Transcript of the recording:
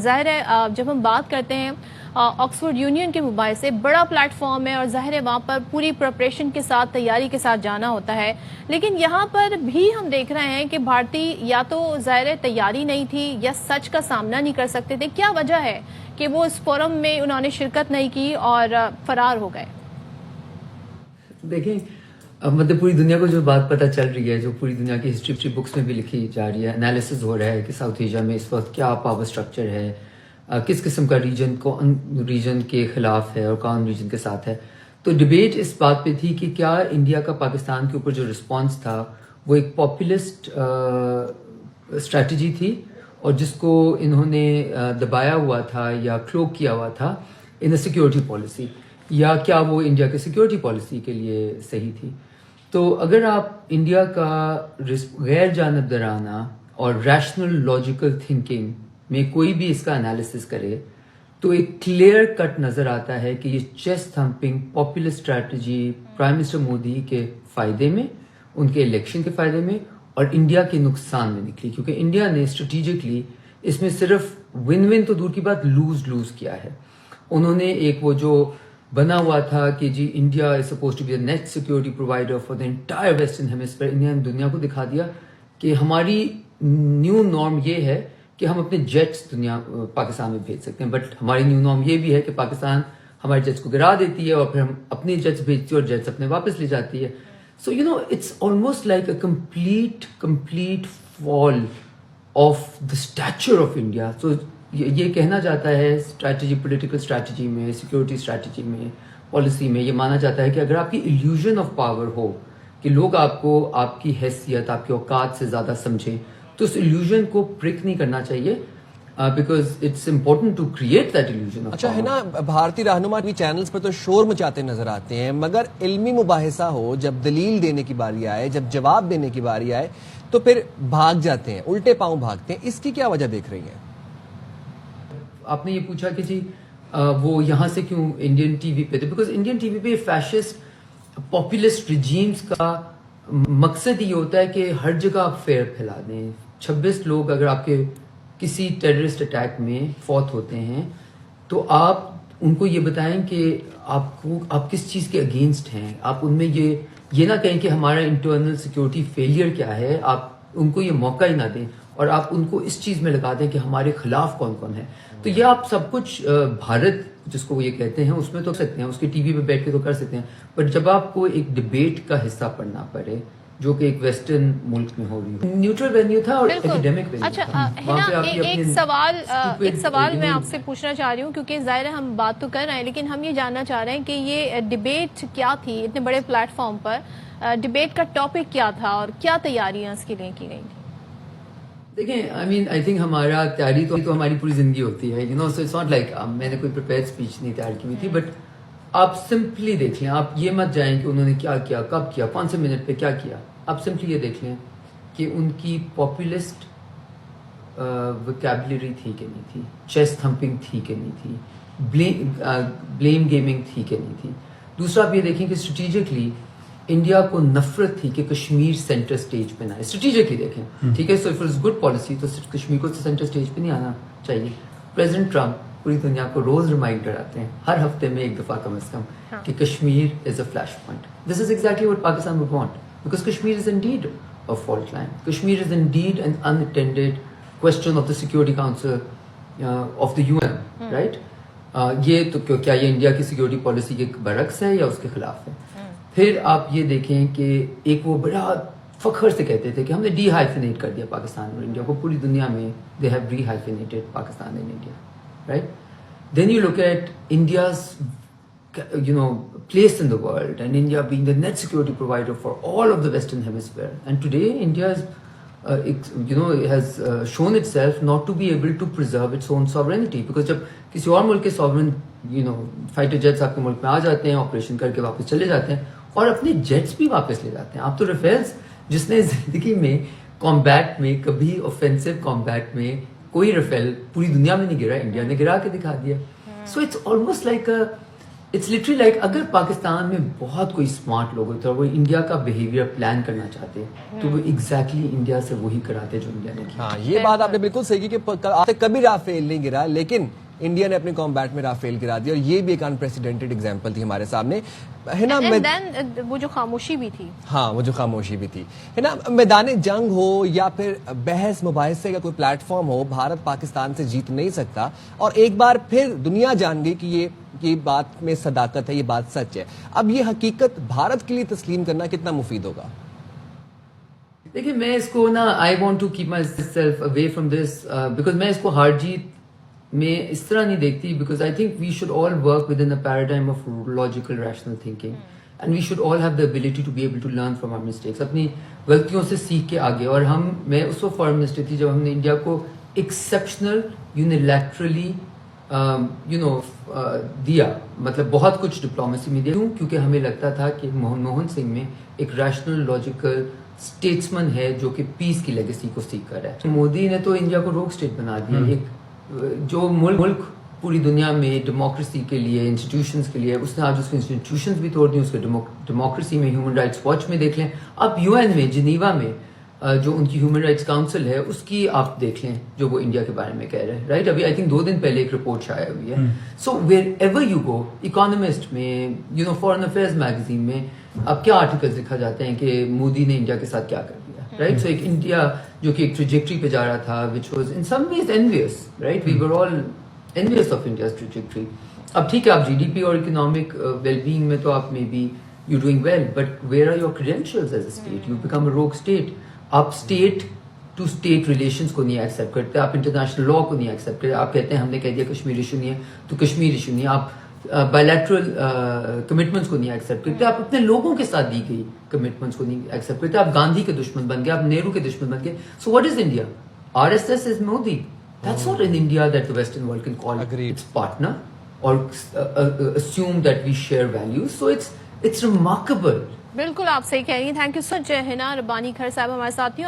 ظاہر ہے جب ہم بات کرتے ہیں آکسفورڈ یونین کے موبائل سے بڑا پلیٹ فارم ہے اور ظاہر ہے وہاں پر پوری پریپریشن کے ساتھ تیاری کے ساتھ جانا ہوتا ہے، لیکن یہاں پر بھی ہم دیکھ رہے ہیں کہ بھارتی یا تو ظاہر ہے تیاری نہیں تھی یا سچ کا سامنا نہیں کر سکتے تھے. کیا وجہ ہے کہ وہ اس فورم میں انہوں نے شرکت نہیں کی اور فرار ہو گئے؟ دیکھیں مطلب پوری دنیا کو جو بات پتہ چل رہی ہے، جو پوری دنیا کی ہسٹری بکس میں بھی لکھی جا رہی ہے، انالیسز ہو رہا ہے کہ ساؤتھ ایشیا میں اس وقت کیا پاور سٹرکچر ہے، کس قسم کا ریجن کون ریجن کے خلاف ہے اور کون ریجن کے ساتھ ہے. تو ڈبیٹ اس بات پہ تھی کہ کیا انڈیا کا پاکستان کے اوپر جو رسپانس تھا وہ ایک پاپولسٹ اسٹریٹجی تھی اور جس کو انہوں نے دبایا ہوا تھا یا کلوک کیا ہوا تھا ان سیکیورٹی پالیسی، یا کیا وہ انڈیا کے سیکیورٹی پالیسی کے لیے صحیح تھی. تو اگر آپ انڈیا کا غیر جانبدارانہ اور ریشنل لاجیکل تھنکنگ میں کوئی بھی اس کا انالیسس کرے تو ایک کلیئر کٹ نظر آتا ہے کہ یہ chest thumping popular strategy prime minister Modi کے فائدے میں، ان کے الیکشن کے فائدے میں اور انڈیا کے نقصان میں نکلی، کیونکہ انڈیا نے اسٹریٹجکلی اس میں صرف ون تو دور کی بات لوز کیا ہے. انہوں نے ایک وہ جو بنا ہوا تھا کہ جی India is supposed to be a net security provider for the entire western hemisphere, India نے دنیا کو دکھا دیا کہ ہماری نیو نارم یہ ہے کہ ہم اپنے جیٹس پاکستان میں بھیج سکتے ہیں، بٹ ہماری نیو نارم یہ بھی ہے کہ پاکستان ہمارے جیٹس کو گرا دیتی ہے اور پھر ہم اپنے جیٹس بھیجتی ہے اور جیٹس اپنے واپس لے جاتی ہے. So it's almost like a complete fall of the stature of India. So یہ کہنا جاتا ہے اسٹریٹجی، پولیٹیکل اسٹریٹجی میں، سیکورٹی اسٹریٹجی میں، پالیسی میں یہ مانا جاتا ہے کہ اگر آپ کی ایلیوژن آف پاور ہو کہ لوگ آپ کو آپ کی حیثیت، آپ کی اوقات سے زیادہ سمجھیں، تو اس ایلیوژن کو بریک نہیں کرنا چاہیے because it's important to create that illusion of power. اچھا ہے نا، بھارتی رہنما بھی چینلز پر تو شور مچاتے نظر آتے ہیں، مگر علمی مباحثہ ہو، جب دلیل دینے کی باری آئے، جب جواب دینے کی باری آئے تو پھر بھاگ جاتے ہیں، الٹے پاؤں بھاگتے ہیں. اس کی کیا وجہ دیکھ رہی ہیں؟ آپ نے یہ پوچھا کہ جی وہ یہاں سے کیوں انڈین ٹی وی پہ تھے، بیکاز انڈین ٹی وی پہ فیشسٹ پاپولسٹ ریجیمز کا مقصد یہ ہوتا ہے کہ ہر جگہ آپ فیئر پھیلا دیں. 26 لوگ اگر آپ کے کسی ٹیررسٹ اٹیک میں فوت ہوتے ہیں تو آپ ان کو یہ بتائیں کہ آپ کس چیز کے اگینسٹ ہیں. آپ ان میں یہ نہ کہیں کہ ہمارا انٹرنل سیکورٹی فیلئر کیا ہے، آپ ان کو یہ موقع ہی نہ دیں اور آپ ان کو اس چیز میں لگا دیں کہ ہمارے خلاف کون کون ہے. تو یہ آپ سب کچھ بھارت جس کو وہ یہ کہتے ہیں اس میں تو کر سکتے ہیں، اس کے ٹی وی پہ بیٹھ کے تو کر سکتے ہیں، بٹ جب آپ کو ایک ڈبیٹ کا حصہ پڑھنا پڑے جو کہ ایک ویسٹرن ملک میں ہو رہی ہے، نیوٹرل وینیو تھا اور ایکیڈیمک وینیو تھا. اچھا ایک سوال میں آپ سے پوچھنا چاہ رہی ہوں، کیونکہ ظاہر ہے ہم بات تو کر رہے ہیں لیکن ہم یہ جاننا چاہ رہے ہیں کہ یہ ڈبیٹ کیا تھی اتنے بڑے پلیٹ فارم پر، ڈبیٹ کا ٹاپک کیا تھا اور کیا تیاریاں اس کے لیے کی گئی تھی؟ دیکھیں آئی تھنک ہمارا تیاری تو ہماری پوری زندگی ہوتی ہے، سو اٹس ناٹ لائک میں نے کوئی پریپیئر اسپیچ نہیں تیار کی ہوئی تھی، بٹ آپ سمپلی دیکھ لیں. آپ یہ مت جائیں کہ انہوں نے کیا کیا، کب کیا، کون سے منٹ پہ کیا کیا. آپ سمپلی یہ دیکھ لیں کہ ان کی پاپولسٹ ویکیبلری تھی کہ نہیں تھی، چیسٹ تھمپنگ تھی کہ نہیں تھی، بلیم گیمنگ تھی کہ نہیں تھی. دوسرا آپ یہ دیکھیں کہ اسٹریٹجکلی انڈیا کو نفرت تھی کہ کشمیر سینٹر سٹیج پہ نہ آئے. اسٹریٹجکلی دیکھیں، ٹھیک ہے، so if it's good policy تو کشمیر کو سینٹر سٹیج پہ نہیں آنا چاہیے. پریزیڈنٹ ٹرمپ پوری دنیا کو روز ریمائنڈ کراتے ہیں، ہر ہفتے میں ایک دفعہ کم از کم، کہ Kashmir is a flash point. This is exactly what Pakistan would want, because Kashmir is indeed a fault line. Kashmir is indeed an unattended question of the Security Council of the UN, right? یہ تو کیا یہ انڈیا کی security policy کے برعکس ہے یا اس کے خلاف ہے؟ پھر آپ یہ دیکھیں کہ ایک وہ بڑا فخر سے کہتے تھے کہ ہم نے ڈی ہائفنیٹ کر دیا پاکستان اور انڈیا کو، پوری دنیا میں they have re-hyphenated Pakistan and India, right? Then you look at India's place in the world and India being the net security provider for all of the Western Hemisphere, and today India has shown itself not to be able to preserve its own sovereignty, because جب کسی اور ملک کے sovereign fighter jets آپ کے ملک میں آ جاتے ہیں، operation کر کے واپس چلے جاتے ہیں اور اپنے جیٹس بھی واپس لے جاتے ہیں. آپ تو ریفیلس جس نے زندگی میں کمبیٹ میں کبھی اوفینسو کمبیٹ میں کوئی ریفیل پوری دنیا میں نہیں گرا، انڈیا نے گرا کے دکھا دیا. So it's almost like it's literally like اگر پاکستان میں بہت کوئی اسمارٹ لوگ ہوتے اور وہ انڈیا کا بیہیویئر پلان کرنا چاہتے تو وہ ایگزیکٹلی انڈیا سے وہی کراتے جو انڈیا نے کیا. ہاں یہ بات آپ نے بالکل صحیح کی کہ کبھی رافیل نہیں گرا لیکن انڈیا نے اپنے کمبیٹ میں رافیل گرا دیا اور یہ بھی ایک انپریسیڈنٹڈ ایگزامپل تھی ہمارے سامنے ہے نا. وہ جو خاموشی بھی تھی, ہاں وہ جو خاموشی بھی تھی ہے نا. میدان جنگ ہو یا پھر بحث مباحثے کا کوئی پلیٹ فارم ہو, بھارت پاکستان سے جیت نہیں سکتا اور ایک بار پھر دنیا جان گئی کہ یہ بات میں صداقت ہے, یہ بات سچ ہے. اب یہ حقیقت بھارت کے لیے تسلیم کرنا کتنا مفید ہوگا؟ دیکھیں میں اس کو نا I want to keep myself away from this because میں اس کو ہار جیت میں اس طرح نہیں دیکھتی, because I think we should all work with in a paradigm of logical rational thinking and we should all have the ability to be able to learn from our mistakes, اپنی غلطیوں سے سیکھ کے آگے. اور میں اس وقت فارن منسٹر تھی جب ہم نے انڈیا کو ایکسیپشنل یونیلیٹرلی دیا, مطلب بہت کچھ ڈپلومیسی میں دیا. کیونکہ ہمیں لگتا تھا کہ منموہن سنگھ میں ایک ریشنل لاجیکل اسٹیٹسمن ہے جو کہ پیس کی لیگیسی کو سیکھ کر ہے. مودی نے تو انڈیا کو روگ اسٹیٹ بنا دیا, ایک جو ملک پوری دنیا میں ڈیموکریسی کے لیے انسٹیٹیوشنز کے لیے, اس نے آج اس کی انسٹیٹیوشنز بھی توڑ دی. اس کے ڈیموکریسی میں ہیومن رائٹس واچ میں دیکھ لیں, اب یو این میں جنیوا میں جو ان کی ہیومن رائٹس کاؤنسل ہے اس کی آپ دیکھ لیں جو وہ انڈیا کے بارے میں کہہ رہے ہیں, رائٹ. ابھی آئی تھنک 2 دن پہلے ایک رپورٹ شائع ہوئی ہے. So wherever you go, Economist میں, فارن افیئرز میگزین میں اب کیا آرٹیکلز لکھا جاتے ہیں کہ مودی نے انڈیا کے ساتھ کیا کر دیا, رائٹ. سو ایک انڈیا جو کہ ایک ٹریجیکٹری پہ جا رہا تھا which was in some ways envious, right. We were all envious of India's trajectory. اب ٹھیک ہے آپ GDP اور economic well-being میں تو آپ maybe you're doing well, but where are your credentials as a state? You become a rogue state. آپ state to state relations کو نہیں ایکسیپٹ کرتے, آپ انٹرنیشنل لا کو نہیں ایکسیپٹ کرتے. آپ کہتے ہیں ہم نے کہہ دیا کشمیر ایشو نہیں ہے تو کشمیر ایشو نہیں ہے. آپ بائلیٹرل کمٹمنٹس کو نہیں ایکسیپٹ کرتے, آپ اپنے لوگوں کے ساتھ دی گئی کمٹمنٹس کو نہیں ایکسیپٹ کرتے. آپ گاندھی کے دشمن بن گئے, آپ نہرو کے دشمن بن گئے. So what is India? RSS is Modi. That's not an India that the Western world can call its partner or assume that we share values. So it's remarkable. بالکل آپ صحیح کہہ رہی ہیں. تھینک یو سو مچ ہنا ربانی کھر صاحب ہمارے ساتھ.